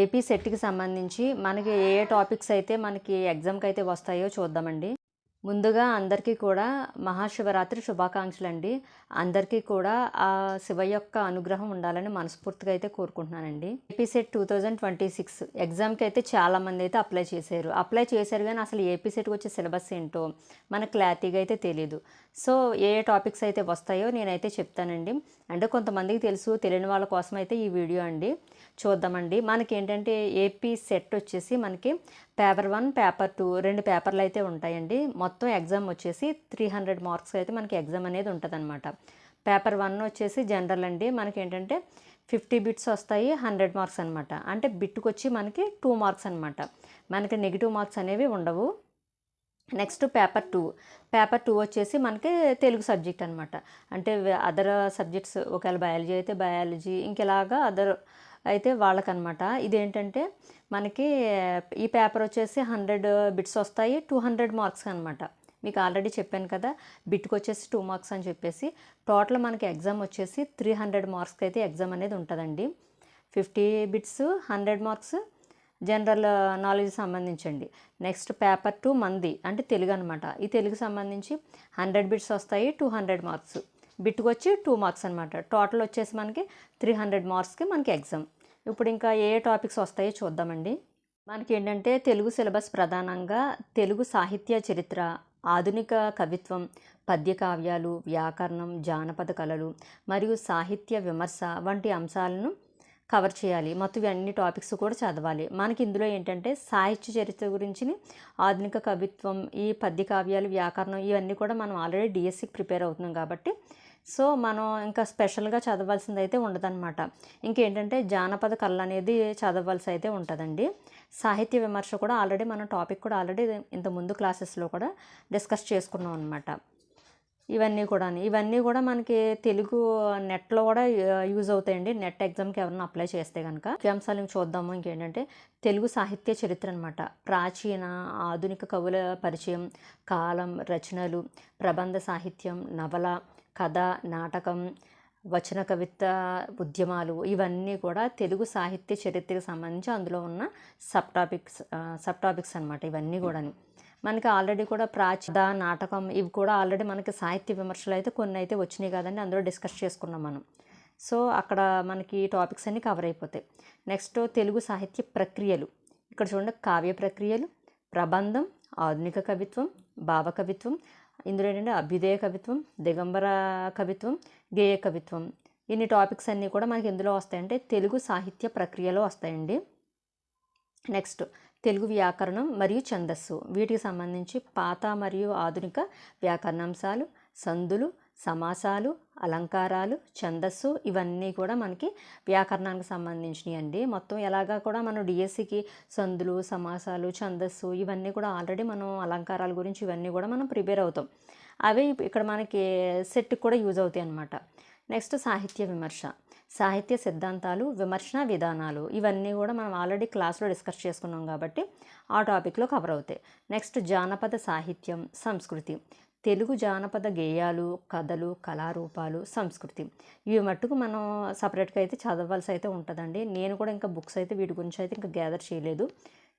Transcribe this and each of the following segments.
AP సెట్‌కి సంబంధించి మనకి ఏ ఏ టాపిక్స్ అయితే మనకి ఎగ్జామ్‌కి అయితే వస్తాయో చూద్దామండి. ముందుగా అందరికీ కూడా మహాశివరాత్రి శుభాకాంక్షలండి. అందరికీ కూడా ఆ శివ యొక్క అనుగ్రహం ఉండాలని మనస్ఫూర్తిగా అయితే కోరుకుంటున్నానండి. ఏపీ సెట్ 2026 ఎగ్జామ్‌కి అయితే చాలామంది అయితే అప్లై చేశారు కానీ అసలు ఏపీ సెట్‌కి వచ్చే సిలబస్ ఏంటో మనకు క్లారిటీగా అయితే తెలీదు. సో ఏ ఏ టాపిక్స్ అయితే వస్తాయో నేనైతే చెప్తానండి. అంటే కొంతమందికి తెలుసు, తెలియని వాళ్ళ కోసం అయితే ఈ వీడియో అండి. చూద్దామండి. మనకేంటంటే ఏపీ సెట్ వచ్చేసి మనకి పేపర్ 1, పేపర్ 2 2 పేపర్లు అయితే ఉంటాయండి. మొత్తం ఎగ్జామ్ వచ్చేసి 300 మార్క్స్ అయితే మనకి ఎగ్జామ్ అనేది ఉంటుందన్నమాట. పేపర్ 1 వచ్చేసి జనరల్ అండి. మనకేంటంటే 50 బిట్స్ వస్తాయి, 100 మార్క్స్ అనమాట. అంటే బిట్కి వచ్చి మనకి 2 మార్క్స్ అనమాట. మనకి నెగిటివ్ మార్క్స్ అనేవి ఉండవు. నెక్స్ట్ పేపర్ 2 వచ్చేసి మనకి తెలుగు సబ్జెక్ట్ అనమాట. అంటే అదర్ సబ్జెక్ట్స్ ఒకవేళ బయాలజీ అయితే బయాలజీ, ఇంకెలాగా అదర్ అయితే వాళ్ళకనమాట. ఇదేంటంటే మనకి ఈ పేపర్ వచ్చేసి 100 బిట్స్ వస్తాయి, 200 మార్క్స్ అనమాట. మీకు ఆల్రెడీ చెప్పాను కదా, బిట్కి వచ్చేసి 2 మార్క్స్ అని చెప్పేసి. టోటల్ మనకి ఎగ్జామ్ వచ్చేసి 300 మార్క్స్కి అయితే ఎగ్జామ్ అనేది ఉంటుందండి. 50 బిట్స్, 100 మార్క్స్ జనరల్ నాలెడ్జ్ సంబంధించండి. నెక్స్ట్ పేపర్ 2 మంది అంటే తెలుగు అనమాట. ఈ తెలుగు సంబంధించి 100 బిట్స్ వస్తాయి, 200 మార్క్స్. బిట్కి వచ్చి 2 మార్క్స్ అనమాట. టోటల్ వచ్చేసి మనకి 300 మార్క్స్కి మనకి ఎగ్జామ్. ఇప్పుడు ఇంకా ఏ ఏ టాపిక్స్ వస్తాయో చూద్దామండి. మనకి ఏంటంటే తెలుగు సిలబస్ ప్రధానంగా తెలుగు సాహిత్య చరిత్ర, ఆధునిక కవిత్వం, పద్య కావ్యాలు, వ్యాకరణం, జానపద కళలు మరియు సాహిత్య విమర్శ వంటి అంశాలను కవర్ చేయాలి. మొత్తం ఇవన్నీ టాపిక్స్ కూడా చదవాలి. మనకి ఇందులో ఏంటంటే సాహిత్య చరిత్ర గురించి, ఆధునిక కవిత్వం, ఈ పద్య కావ్యాలు, వ్యాకరణం ఇవన్నీ కూడా మనం ఆల్రెడీ డిఎస్సికి ప్రిపేర్ అవుతున్నాం కాబట్టి సో మనం ఇంకా స్పెషల్గా చదవాల్సింది అయితే ఉండదన్నమాట. ఇంకేంటంటే జానపద కళలు అనేది చదవాల్సి అయితే ఉంటుందండి. సాహిత్య విమర్శ కూడా ఆల్రెడీ మన టాపిక్ కూడా ఆల్రెడీ ఇంతకుముందు క్లాసెస్లో కూడా డిస్కస్ చేసుకున్నాం అనమాట. ఇవన్నీ కూడా మనకి తెలుగు నెట్లో కూడా యూజ్ అవుతాయండి. నెట్ ఎగ్జామ్కి ఎవరైనా అప్లై చేస్తే కనుక. ముఖ్యాంశాలను చూద్దాము. ఇంకేంటంటే తెలుగు సాహిత్య చరిత్ర అనమాట. ప్రాచీన ఆధునిక కవుల పరిచయం, కాలం, రచనలు, ప్రబంధ సాహిత్యం, నవల, కథ, నాటకం, వచన కవిత, ఉద్యమాలు ఇవన్నీ కూడా తెలుగు సాహిత్య చరిత్రకు సంబంధించి అందులో ఉన్న సబ్ టాపిక్స్ అనమాట. ఇవన్నీ కూడా మనకి ఆల్రెడీ కూడా ప్రాచీన నాటకం ఇవి కూడా ఆల్రెడీ మనకి సాహిత్య విమర్శలు అయితే కొన్ని అయితే వచ్చినాయి కదండి, అందులో డిస్కస్ చేసుకున్నాం మనం. సో అక్కడ మనకి టాపిక్స్ అన్నీ కవర్ అయిపోతాయి. నెక్స్ట్ తెలుగు సాహిత్య ప్రక్రియలు. ఇక్కడ చూడండి, కావ్య ప్రక్రియలు, ప్రబంధం, ఆధునిక కవిత్వం, భావ కవిత్వం, ఇందులో ఏంటంటే అభ్యుదయ కవిత్వం, దిగంబర కవిత్వం, గేయ కవిత్వం. ఇన్ని టాపిక్స్ అన్నీ కూడా మనకి ఎందులో వస్తాయంటే తెలుగు సాహిత్య ప్రక్రియలో వస్తాయండి. నెక్స్ట్ తెలుగు వ్యాకరణం మరియు ఛందస్సు. వీటికి సంబంధించి పాత మరియు ఆధునిక వ్యాకరణాంశాలు, సందులు, సమాసాలు, అలంకారాలు, ఛందస్సు ఇవన్నీ కూడా మనకి వ్యాకరణానికి సంబంధించినవి అండి. మొత్తం ఎలాగా కూడా మనం డిఎస్సికి సందులు, సమాసాలు, ఛందస్సు ఇవన్నీ కూడా ఆల్రెడీ మనం అలంకారాల గురించి ఇవన్నీ కూడా మనం ప్రిపేర్ అవుతాం. అవి ఇక్కడ మనకి సెట్కి కూడా యూజ్ అవుతాయి అన్నమాట. నెక్స్ట్ సాహిత్య విమర్శ. సాహిత్య సిద్ధాంతాలు, విమర్శన విధానాలు ఇవన్నీ కూడా మనం ఆల్రెడీ క్లాస్లో డిస్కస్ చేసుకున్నాం కాబట్టి ఆ టాపిక్లో కవర్ అవుతాయి. నెక్స్ట్ జానపద సాహిత్యం, సంస్కృతి. తెలుగు జానపద గేయాలు, కథలు, కళారూపాలు, సంస్కృతి ఇవి మట్టుకు మనం సపరేట్గా అయితే చదవాల్సి అయితే ఉంటుందండి. నేను కూడా ఇంకా బుక్స్ అయితే వీటి గురించి అయితే ఇంకా గ్యాదర్ చేయలేదు,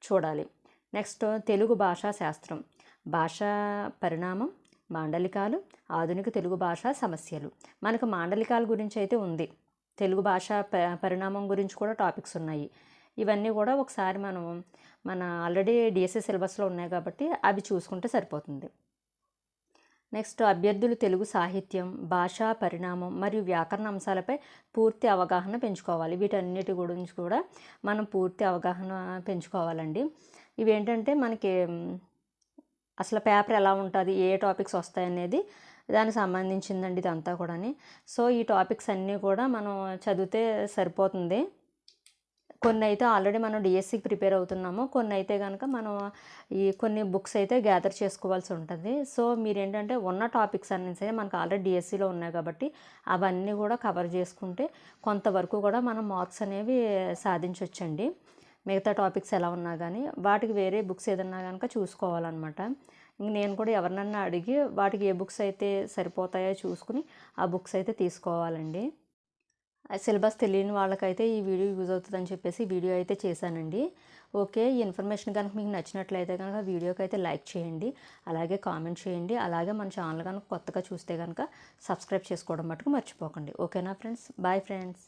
చూడాలి. నెక్స్ట్ తెలుగు భాషా శాస్త్రం, భాషా పరిణామం, మాండలికాలు, ఆధునిక తెలుగు భాషా సమస్యలు. మనకు మాండలికాల గురించి అయితే ఉంది, తెలుగు భాష పరిణామం గురించి కూడా టాపిక్స్ ఉన్నాయి. ఇవన్నీ కూడా ఒకసారి మన ఆల్రెడీ డిఎస్సి సిలబస్లో ఉన్నాయి కాబట్టి అవి చూసుకుంటే సరిపోతుంది. నెక్స్ట్ అభ్యర్థులు తెలుగు సాహిత్యం, భాషా పరిణామం మరియు వ్యాకరణ అంశాలపై పూర్తి అవగాహన పెంచుకోవాలి. వీటన్నిటి గురించి కూడా మనం పూర్తి అవగాహన పెంచుకోవాలండి. ఇవేంటంటే మనకి అసలు పేపర్ ఎలా ఉంటుంది, ఏ టాపిక్స్ వస్తాయనేది దానికి సంబంధించిందండి ఇదంతా కూడా. సో ఈ టాపిక్స్ అన్నీ కూడా మనం చదివితే సరిపోతుంది. కొన్ని అయితే ఆల్రెడీ మనం డిఎస్సికి ప్రిపేర్ అవుతున్నాము, కొన్ని అయితే కనుక మనం కొన్ని బుక్స్ అయితే గ్యాదర్ చేసుకోవాల్సి ఉంటుంది. సో మీరేంటంటే ఉన్న టాపిక్స్ అన్నీ సరే మనకు ఆల్రెడీ డిఎస్సిలో ఉన్నాయి కాబట్టి అవన్నీ కూడా కవర్ చేసుకుంటే కొంతవరకు కూడా మనం మార్క్స్ అనేవి సాధించవచ్చండి. మిగతా టాపిక్స్ ఎలా ఉన్నా కానీ వాటికి వేరే బుక్స్ ఏదన్నా కనుక చూసుకోవాలన్నమాట. నేను కూడా ఎవరినన్నా అడిగి వాటికి ఏ బుక్స్ అయితే సరిపోతాయో చూసుకుని ఆ బుక్స్ అయితే తీసుకోవాలండి. సిలబస్ తెలియని వాళ్ళకైతే ఈ వీడియో యూజ్ అవుతుందని చెప్పేసి వీడియో అయితే చేశానండి. ఓకే, ఈ ఇన్ఫర్మేషన్ కనుక మీకు నచ్చినట్లయితే కనుక వీడియోకి అయితే లైక్ చేయండి, అలాగే కామెంట్ చేయండి, అలాగే మన ఛానల్ కనుక కొత్తగా చూస్తే కనుక సబ్స్క్రైబ్ చేసుకోవడం మటుకు మర్చిపోకండి. ఓకేనా ఫ్రెండ్స్? Bye friends.